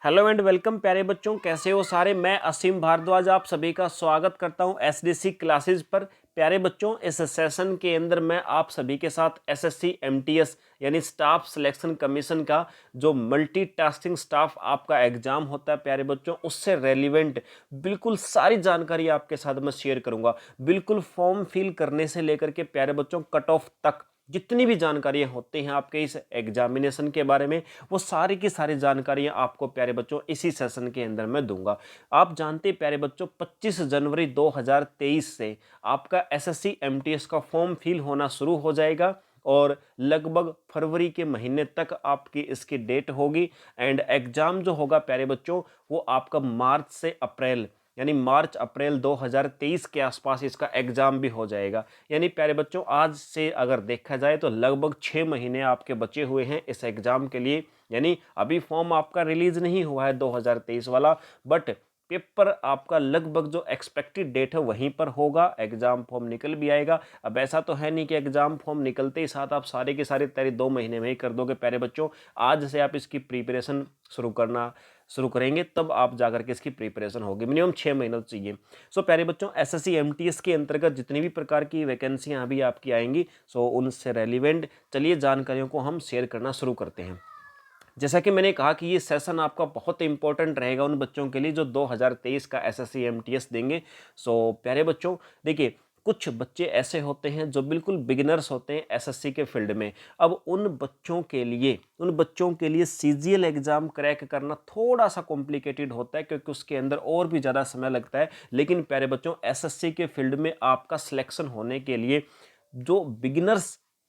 Hello and welcome प्यारे बच्चों, कैसे हो सारे। मैं असीम भारद्वाज आप सभी का स्वागत करता हूं एसडीसी क्लासेस पर। प्यारे बच्चों, इस सेशन के अंदर मैं आप सभी के साथ एसएससी एमटीएस यानी स्टाफ सिलेक्शन कमीशन का जो मल्टीटास्किंग स्टाफ आपका एग्जाम होता है प्यारे बच्चों, उससे रेलिवेंट बिल्कुल सारी जानकारी आपके साथ मैं शेयर करूंगा। बिल्कुल फॉर्म फिल करने से लेकर के प्यारे बच्चों कट ऑफ तक जितनी भी जानकारियां होती हैं आपके इस एग्जामिनेशन के बारे में, वो सारी की सारी जानकारियां आपको प्यारे बच्चों इसी सेशन के अंदर मैं दूंगा। आप जानते हैं प्यारे बच्चों, 25 जनवरी 2023 से आपका एसएससी एमटीएस का फॉर्म फिल होना शुरू हो जाएगा और लगभग फरवरी के महीने तक आपकी इसकी डेट होगी। एंड एग्जाम जो होगा प्यारे बच्चों, वो आपका मार्च से अप्रैल यानी मार्च अप्रैल 2023 के आसपास इसका एग्जाम भी हो जाएगा। यानी प्यारे बच्चों, आज से अगर देखा जाए तो लगभग 6 महीने आपके बचे हुए हैं इस एग्जाम के लिए। यानी अभी फॉर्म आपका रिलीज नहीं हुआ है 2023 वाला, बट पेपर आपका लगभग जो एक्सपेक्टेड डेट है वहीं पर होगा। एग्जाम फॉर्म निकल भी आएगा। अब ऐसा तो है नहीं कि एग्जाम फॉर्म निकलते ही साथ आप सारे की सारी तैयारी 2 महीने में ही कर दोगे प्यारे बच्चों। आज से आप इसकी प्रिपरेशन शुरू करेंगे, तब आप जाकर के इसकी प्रिपरेशन होगी। मिनिमम 6 महीना चाहिए। सो प्यारे बच्चों, एसएससी एमटीएस के अंतर्गत जितनी भी प्रकार की वैकेंसियां अभी आपकी आएंगी, सो उनसे रेलिवेंट चलिए जानकारियों को हम शेयर करना शुरू करते हैं। जैसा कि मैंने कहा कि ये सेशन आपका बहुत इंपॉर्टेंट रहेगा उन बच्चों के लिए जो 2023 का एसएससी एमटीएस देंगे। सो प्यारे बच्चों, देखिए, कुछ बच्चे ऐसे होते हैं जो बिल्कुल बिगिनर्स होते हैं एसएससी के फील्ड में। अब उन बच्चों के लिए सीजीएल एग्जाम क्रैक करना थोड़ा सा कॉम्प्लिकेटेड होता है, क्योंकि उसके अंदर और भी ज़्यादा समय लगता है। लेकिन प्यारे बच्चों, एसएससी के फील्ड में आपका सिलेक्शन होने के लिए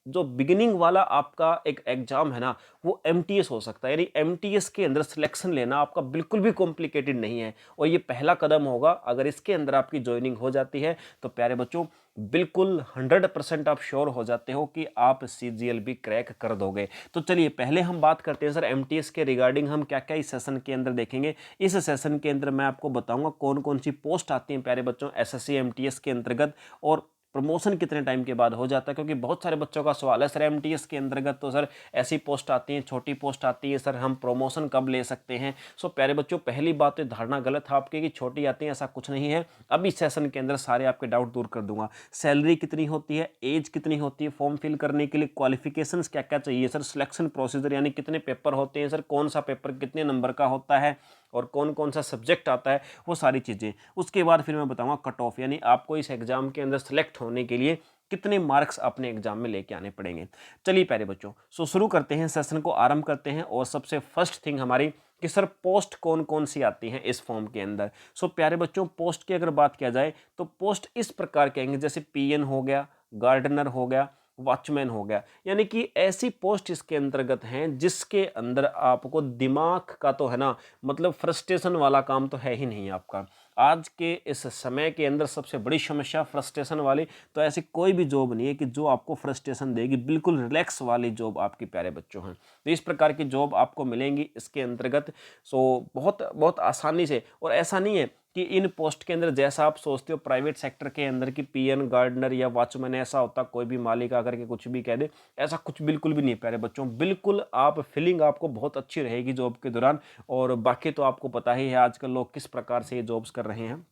जो बिगिनिंग वाला आपका एक एग्जाम है ना, वो एमटीएस हो सकता है। यानी एमटीएस के अंदर सिलेक्शन लेना आपका बिल्कुल भी कॉम्प्लिकेटेड नहीं है, और ये पहला कदम होगा। अगर इसके अंदर आपकी ज्वाइनिंग हो जाती है तो प्यारे बच्चों, बिल्कुल 100% आप श्योर हो जाते हो कि आप सीजीएल भी क्रैक कर दोगे। तो चलिए पहले हम बात करते हैं सर एमटीएस के रिगार्डिंग हम क्या क्या इस सेशन के अंदर देखेंगे। इस सेशन के अंदर मैं आपको बताऊंगा कौन कौन सी पोस्ट आती हैं प्यारे बच्चों एसएससी एमटीएस के अंतर्गत, और प्रमोशन कितने टाइम के बाद हो जाता है। क्योंकि बहुत सारे बच्चों का सवाल है, सर एमटीएस के अंतर्गत तो सर ऐसी पोस्ट आती है, छोटी पोस्ट आती है, सर हम प्रमोशन कब ले सकते हैं। सो प्यारे बच्चों, पहली बात तो धारणा गलत है आपकी कि छोटी आती है, ऐसा कुछ नहीं है। अब इस सेशन के अंदर सारे आपके डाउट दूर कर दूंगा। सैलरी कितनी होती है, एज कितनी होती है, फॉर्म फिल करने के लिए क्वालिफिकेशंस क्या क्या चाहिए, सर सिलेक्शन प्रोसीजर यानी कितने पेपर होते हैं, सर कौन सा पेपर कितने नंबर का होता है, और कौन कौन सा सब्जेक्ट आता है, वो सारी चीज़ें। उसके बाद फिर मैं बताऊंगा कट ऑफ, यानी आपको इस एग्जाम के अंदर सेलेक्ट होने के लिए कितने मार्क्स अपने एग्जाम में लेके आने पड़ेंगे। चलिए प्यारे बच्चों, शुरू करते हैं, सेशन को आरंभ करते हैं। और सबसे फर्स्ट थिंग हमारी कि सर पोस्ट कौन कौन सी आती हैं इस फॉर्म के अंदर। प्यारे बच्चों, पोस्ट की अगर बात किया जाए तो पोस्ट इस प्रकार के आएंगे, जैसे पीएन हो गया, गार्डनर हो गया, वॉचमैन हो गया। यानी कि ऐसी पोस्ट इसके अंतर्गत हैं जिसके अंदर आपको दिमाग का तो है ना, मतलब फ्रस्ट्रेशन वाला काम तो है ही नहीं आपका। आज के इस समय के अंदर सबसे बड़ी समस्या फ्रस्ट्रेशन वाली, तो ऐसी कोई भी जॉब नहीं है कि जो आपको फ्रस्ट्रेशन देगी। बिल्कुल रिलैक्स वाली जॉब आपकी प्यारे बच्चों हैं, तो इस प्रकार की जॉब आपको मिलेंगी इसके अंतर्गत। बहुत बहुत आसानी से। और ऐसा नहीं है कि इन पोस्ट के अंदर जैसा आप सोचते हो प्राइवेट सेक्टर के अंदर की पीएन, गार्डनर या वॉचमैन ऐसा होता कोई भी मालिक आकर के कुछ भी कह दे, ऐसा कुछ बिल्कुल भी नहीं है प्यारे बच्चों। बिल्कुल आप फीलिंग आपको बहुत अच्छी रहेगी जॉब के दौरान। और बाकी तो आपको पता ही है आजकल लोग किस प्रकार से ये जॉब्स कर रहे हैं।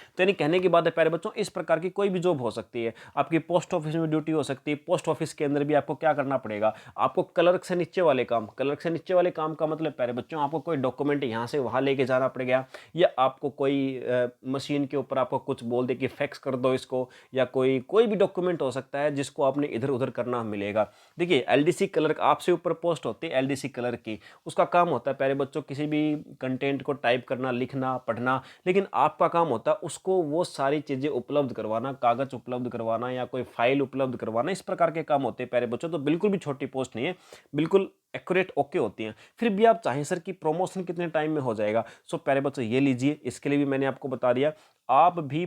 तो यानी कहने की बात है प्यारे बच्चों, इस प्रकार की कोई भी जॉब हो सकती है। आपकी पोस्ट ऑफिस में ड्यूटी हो सकती है। पोस्ट ऑफिस के अंदर भी आपको क्या करना पड़ेगा, आपको क्लर्क से नीचे वाले काम। क्लर्क से नीचे वाले काम का मतलब प्यारे बच्चों, आपको कोई डॉक्यूमेंट यहाँ से वहाँ लेके जाना पड़ेगा, या आपको कोई मशीन के ऊपर आपको कुछ बोल दे कि फैक्स कर दो इसको, या कोई कोई भी डॉक्यूमेंट हो सकता है जिसको आपने इधर उधर करना मिलेगा। देखिए, एलडीसी क्लर्क आपसे ऊपर पोस्ट होती है एलडीसी क्लर्क की, उसका काम होता है प्यारे बच्चों किसी भी कंटेंट को टाइप करना, लिखना, पढ़ना। लेकिन आपका काम होता है उसको वो सारी चीज़ें उपलब्ध करवाना, कागज उपलब्ध करवाना, या कोई फाइल उपलब्ध करवाना। इस प्रकार के काम होते हैं प्यारे बच्चों। तो बिल्कुल भी छोटी पोस्ट नहीं है, बिल्कुल एक्यूरेट ओके होती हैं। फिर भी आप चाहें सर कि प्रमोशन कितने टाइम में हो जाएगा, प्यारे बच्चों ये लीजिए, इसके लिए भी मैंने आपको बता दिया। आप भी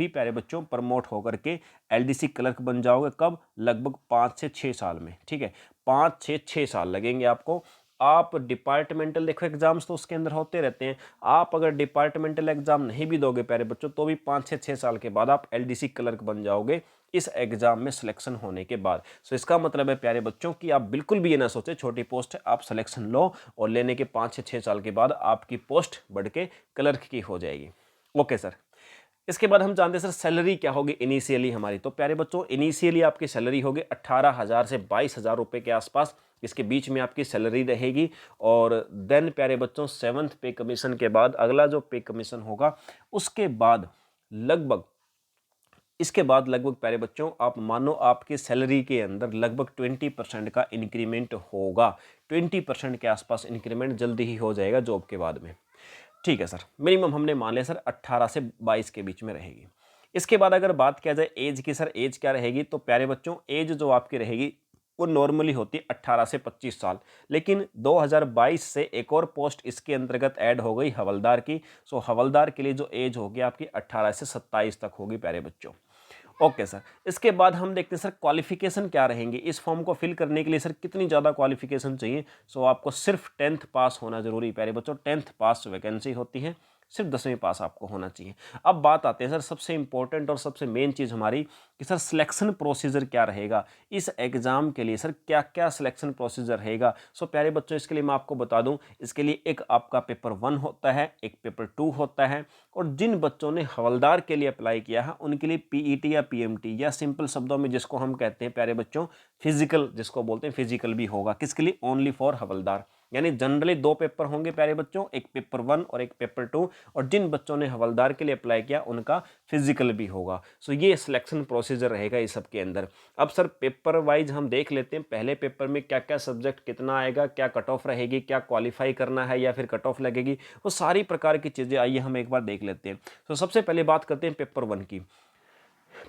प्यारे बच्चों प्रमोट होकर के एलडीसी क्लर्क बन जाओगे। कब? लगभग 5 से 6 साल में। ठीक है, 5 से 6 साल लगेंगे आपको। आप डिपार्टमेंटल देखो एग्जाम्स तो उसके अंदर होते रहते हैं, आप अगर डिपार्टमेंटल एग्जाम नहीं भी दोगे प्यारे बच्चों तो भी 5 से 6 साल के बाद आप एलडीसी क्लर्क बन जाओगे इस एग्जाम में सिलेक्शन होने के बाद। सो इसका मतलब है प्यारे बच्चों कि आप बिल्कुल भी ये ना सोचे छोटी पोस्ट है, आप सिलेक्शन लो और लेने के 5 से 6 साल के बाद आपकी पोस्ट बढ़ के क्लर्क की हो जाएगी। ओके सर, इसके बाद हम जानते हैं सर सैलरी क्या होगी इनिशियली हमारी। तो प्यारे बच्चों इनिशियली आपकी सैलरी होगी 18,000 से 22,000 रुपये के आसपास, इसके बीच में आपकी सैलरी रहेगी। और देन प्यारे बच्चों 7th पे कमीशन के बाद अगला जो पे कमीशन होगा उसके बाद लगभग इसके बाद लगभग प्यारे बच्चों आप मानो आपकी सैलरी के अंदर लगभग 20% का इंक्रीमेंट होगा। 20% के आसपास इंक्रीमेंट जल्दी ही हो जाएगा जॉब के बाद में। ठीक है सर, मिनिमम हमने मान लिया सर 18 से 22 के बीच में रहेगी। इसके बाद अगर बात किया जाए एज की, सर एज क्या रहेगी, तो प्यारे बच्चों एज जो आपकी रहेगी वो नॉर्मली होती है 18 से 25 साल, लेकिन 2022 से एक और पोस्ट इसके अंतर्गत ऐड हो गई हवलदार की। सो हवलदार के लिए जो एज होगी आपकी 18 से 27 तक होगी प्यारे बच्चों। ओके सर, इसके बाद हम देखते हैं सर क्वालिफिकेशन क्या रहेंगे इस फॉर्म को फिल करने के लिए। सर कितनी ज़्यादा क्वालिफिकेशन चाहिए, सो आपको सिर्फ 10th पास होना जरूरी है प्यारे बच्चों। 10th पास वैकेंसी होती है, सिर्फ 10वीं पास आपको होना चाहिए। अब बात आते हैं सर सबसे इंपॉर्टेंट और सबसे मेन चीज़ हमारी कि सर सिलेक्शन प्रोसीजर क्या रहेगा इस एग्ज़ाम के लिए। सर क्या क्या सिलेक्शन प्रोसीजर रहेगा। सो प्यारे बच्चों इसके लिए मैं आपको बता दूं, इसके लिए एक आपका पेपर 1 होता है, एक पेपर 2 होता है। और जिन बच्चों ने हवलदार के लिए अप्लाई किया है उनके लिए पीईटी या पीएमटी या सिंपल शब्दों में जिसको हम कहते हैं प्यारे बच्चों फिजिकल, जिसको बोलते हैं फिजिकल भी होगा। किसके लिए, ओनली फॉर हवलदार। यानी जनरली 2 पेपर होंगे प्यारे बच्चों, एक पेपर 1 और एक पेपर 2। और जिन बच्चों ने हवलदार के लिए अप्लाई किया उनका फिजिकल भी होगा। सो ये सिलेक्शन प्रोसीजर रहेगा इस सब के अंदर। अब सर पेपर वाइज हम देख लेते हैं पहले पेपर में क्या क्या सब्जेक्ट कितना आएगा, क्या कट ऑफ रहेगी, क्या क्वालिफाई करना है या फिर कट ऑफ लगेगी, वो सारी प्रकार की चीज़ें आइए हम एक बार देख लेते हैं। तो सबसे पहले बात करते हैं पेपर 1 की।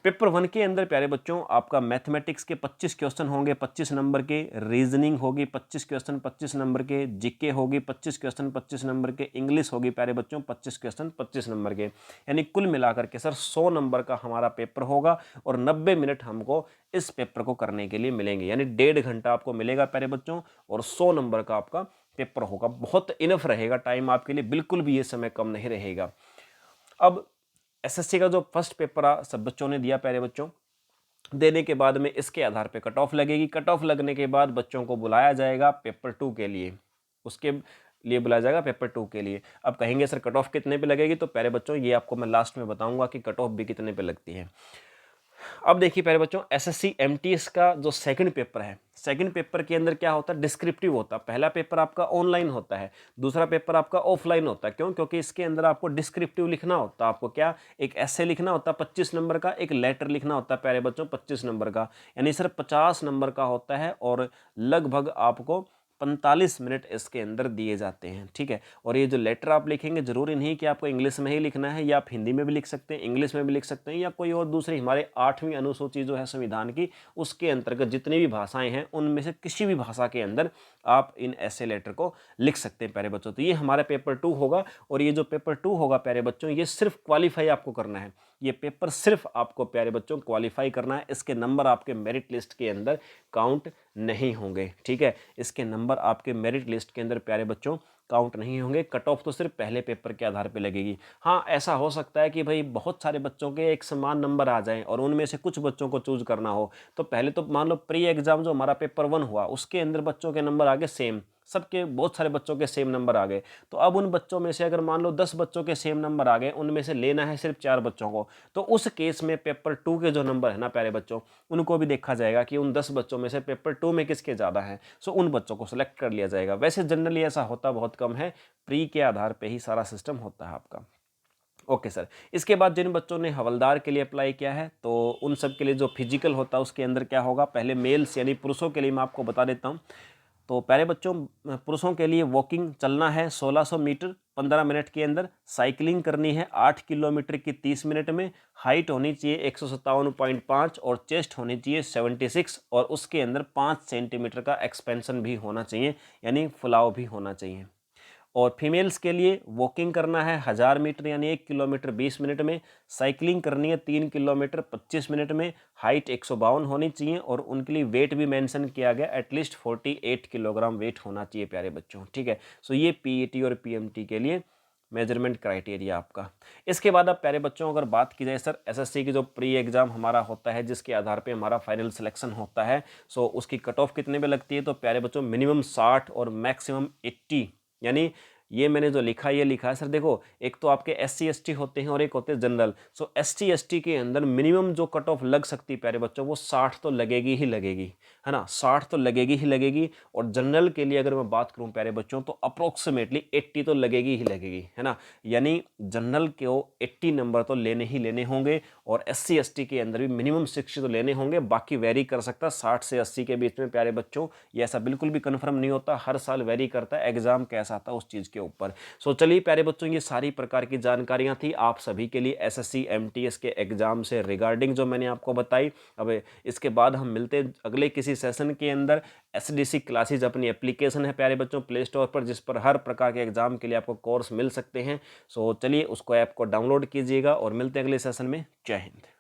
पेपर 1 के अंदर प्यारे बच्चों आपका मैथमेटिक्स के 25 क्वेश्चन होंगे 25 नंबर के, रीजनिंग होगी 25 क्वेश्चन 25 नंबर के, जीके होगी 25 क्वेश्चन 25 नंबर के, इंग्लिश होगी प्यारे बच्चों 25 क्वेश्चन 25 नंबर के। यानी कुल मिलाकर के सर 100 नंबर का हमारा पेपर होगा और 90 मिनट हमको इस पेपर को करने के लिए मिलेंगे। यानी 1.5 घंटा आपको मिलेगा प्यारे बच्चों और 100 नंबर का आपका पेपर होगा। बहुत इनफ रहेगा टाइम आपके लिए, बिल्कुल भी ये समय कम नहीं रहेगा। अब एसएससी का जो फर्स्ट पेपर सब बच्चों ने दिया प्यारे बच्चों, देने के बाद में इसके आधार पे कट ऑफ लगेगी। कट ऑफ लगने के बाद बच्चों को बुलाया जाएगा पेपर 2 के लिए, उसके लिए बुलाया जाएगा पेपर 2 के लिए। अब कहेंगे सर कट ऑफ कितने पे लगेगी, तो प्यारे बच्चों ये आपको मैं लास्ट में बताऊंगा कि कट ऑफ भी कितने पे लगती है। अब देखिए प्यारे बच्चों एसएससी एमटीएस का जो सेकंड पेपर है, सेकंड पेपर के अंदर क्या होता है, डिस्क्रिप्टिव होता है। पहला पेपर आपका ऑनलाइन होता है, दूसरा पेपर आपका ऑफलाइन होता है। क्यों, क्योंकि इसके अंदर आपको डिस्क्रिप्टिव लिखना होता है। आपको क्या, एक ऐसे लिखना होता है 25 नंबर का, एक लेटर लिखना होता है प्यारे बच्चों 25 नंबर का। यानी सर 50 नंबर का होता है और लगभग आपको 45 मिनट इसके अंदर दिए जाते हैं। ठीक है, और ये जो लेटर आप लिखेंगे जरूरी नहीं कि आपको इंग्लिश में ही लिखना है, या आप हिंदी में भी लिख सकते हैं, इंग्लिश में भी लिख सकते हैं, या कोई और दूसरी हमारे 8वीं अनुसूची जो है संविधान की उसके अंतर्गत जितनी भी भाषाएं हैं उनमें से किसी भी भाषा के अंदर आप इन ऐसे लेटर को लिख सकते हैं प्यारे बच्चों। तो ये हमारा पेपर 2 होगा और ये जो पेपर 2 होगा प्यारे बच्चों ये सिर्फ क्वालिफाई आपको करना है। ये पेपर सिर्फ आपको प्यारे बच्चों क्वालिफाई करना है। इसके नंबर आपके मेरिट लिस्ट के अंदर काउंट नहीं होंगे। ठीक है, इसके नंबर आपके मेरिट लिस्ट के अंदर प्यारे बच्चों काउंट नहीं होंगे। कट ऑफ तो सिर्फ पहले पेपर के आधार पे लगेगी। हाँ, ऐसा हो सकता है कि भाई बहुत सारे बच्चों के एक समान नंबर आ जाएं और उनमें से कुछ बच्चों को चूज करना हो। तो पहले तो मान लो प्री एग्जाम जो हमारा पेपर 1 हुआ उसके अंदर बच्चों के नंबर आ गए सेम, सबके बहुत सारे बच्चों के सेम नंबर आ गए। तो अब उन बच्चों में से अगर मान लो 10 बच्चों के सेम नंबर आ गए, उनमें से लेना है सिर्फ 4 बच्चों को, तो उस केस में पेपर 2 के जो नंबर है ना प्यारे बच्चों उनको भी देखा जाएगा कि उन 10 बच्चों में से पेपर 2 में किसके ज़्यादा हैं। सो उन बच्चों को सिलेक्ट कर लिया जाएगा। वैसे जनरली ऐसा होता बहुत कम है, प्री के आधार पर ही सारा सिस्टम होता है आपका। ओके सर, इसके बाद जिन बच्चों ने हवलदार के लिए अप्लाई किया है तो उन सब के लिए जो फिजिकल होता है उसके अंदर क्या होगा, पहले मेल्स यानी पुरुषों के लिए मैं आपको बता देता हूँ। तो प्यारे बच्चों पुरुषों के लिए वॉकिंग चलना है 1600 मीटर 15 मिनट के अंदर, साइकिलिंग करनी है 8 किलोमीटर की 30 मिनट में, हाइट होनी चाहिए 157.5 और चेस्ट होनी चाहिए 76 और उसके अंदर 5 सेंटीमीटर का एक्सपेंशन भी होना चाहिए, यानी फुलाव भी होना चाहिए। और फीमेल्स के लिए वॉकिंग करना है 1000 मीटर यानी 1 किलोमीटर 20 मिनट में, साइकिलिंग करनी है 3 किलोमीटर 25 मिनट में, हाइट 152 होनी चाहिए और उनके लिए वेट भी मेंशन किया गया एटलीस्ट 48 किलोग्राम वेट होना चाहिए प्यारे बच्चों, ठीक है। सो ये पीईटी और पीएमटी के लिए मेजरमेंट क्राइटेरिया आपका। इसके बाद अब प्यारे बच्चों अगर बात की जाए सर एसएससी की जो प्री एग्जाम हमारा होता है जिसके आधार पे हमारा फाइनल सिलेक्शन होता है, सो उसकी कट ऑफ कितने पे लगती है, तो प्यारे बच्चों मिनिमम 60 और मैक्सिमम 80, यानी ये मैंने जो लिखा ये लिखा है सर, देखो एक तो आपके एससी एसटी होते हैं और एक होते हैं जनरल। सो एसटी एसटी के अंदर मिनिमम जो कट ऑफ लग सकती है प्यारे बच्चों वो 60 तो लगेगी ही लगेगी, है ना, 60 तो लगेगी ही लगेगी। और जनरल के लिए अगर मैं बात करूं प्यारे बच्चों तो अप्रोक्सीमेटली 80 तो लगेगी ही लगेगी, है ना, यानी जनरल को 80 नंबर तो लेने ही लेने होंगे और एससी एसटी के अंदर भी मिनिमम 60 तो लेने होंगे, बाकी वेरी कर सकता है 60 से 80 के बीच में प्यारे बच्चों, ये ऐसा बिल्कुल भी कन्फर्म नहीं होता, हर साल वेरी करता है, एग्जाम कैसा आता है उस चीज़ के ऊपर। सो चलिए प्यारे बच्चों ये सारी प्रकार की जानकारियां थी आप सभी के लिए एसएससी एमटीएस के एग्जाम से रिगार्डिंग जो मैंने आपको बताई। अब इसके बाद हम मिलते हैं अगले किसी सेशन के अंदर। एसडीसी क्लासेज अपनी एप्लीकेशन है प्यारे बच्चों प्ले स्टोर पर, जिस पर हर प्रकार के एग्जाम के लिए आपको कोर्स मिल सकते हैं। सो चलिए उसको ऐप को डाउनलोड कीजिएगा और मिलते हैं अगले सेशन में। जय हिंद।